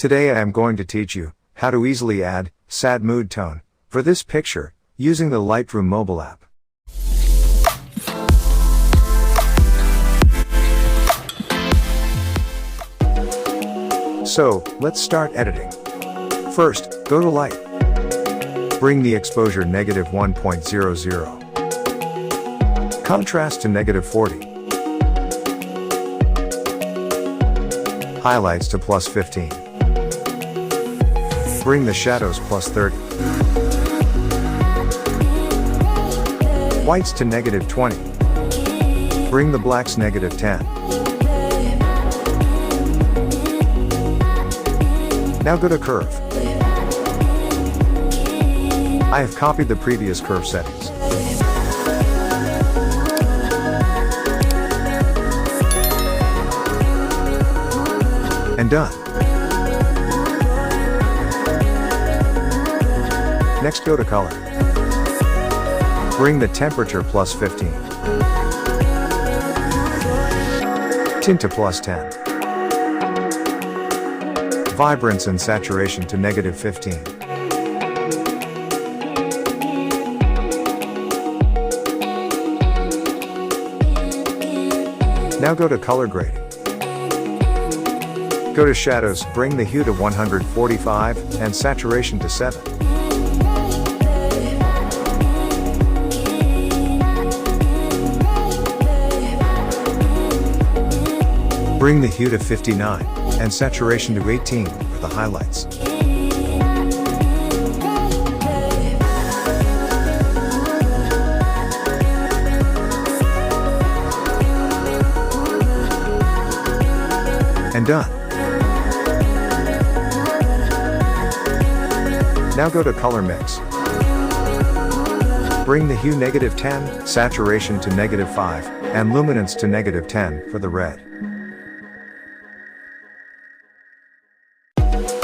Today I am going to teach you how to easily add sad mood tone for this picture using the Lightroom mobile app. So, let's start editing. First, go to Light. Bring the exposure -1.00. Contrast to -40. Highlights to +15. Bring the shadows +30. Whites to -20. Bring the blacks -10. Now go to curve. I have copied the previous curve settings. And done. Next go to color. Bring the temperature +15. Tint to +10. Vibrance and saturation to -15. Now go to color grading. Go to shadows, bring the hue to 145 and saturation to 7. Bring the hue to 59 and saturation to 18 for the highlights. And done. Now go to color mix. Bring the hue -10, saturation to -5, and luminance to -10 for the red.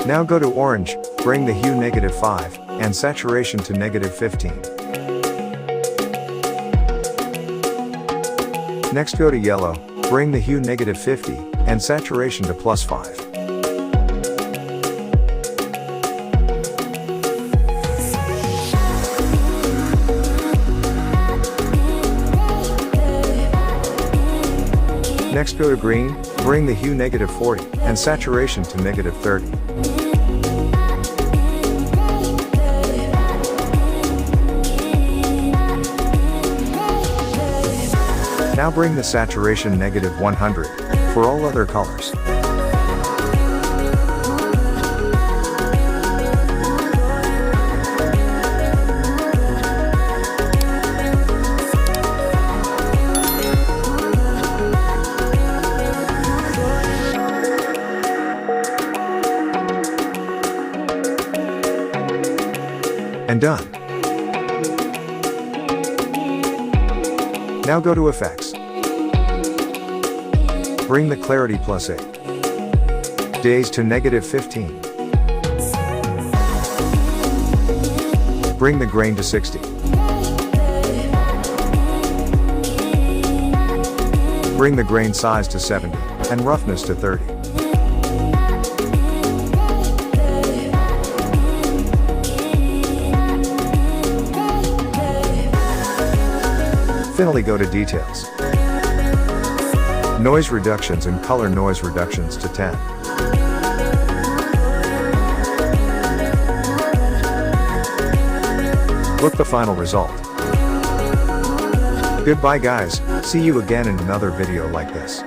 Now go to orange, bring the hue -5, and saturation to -15. Next go to yellow, bring the hue -50, and saturation to +5. Next go to green, bring the hue -40, and saturation to -30. Now bring the saturation -100, for all other colors. And done. Now go to effects. Bring the clarity +8. Days to -15. Bring the grain to 60. Bring the grain size to 70, and roughness to 30. Finally go to details. Noise reductions and color noise reductions to 10. Look the final result. Goodbye guys, see you again in another video like this.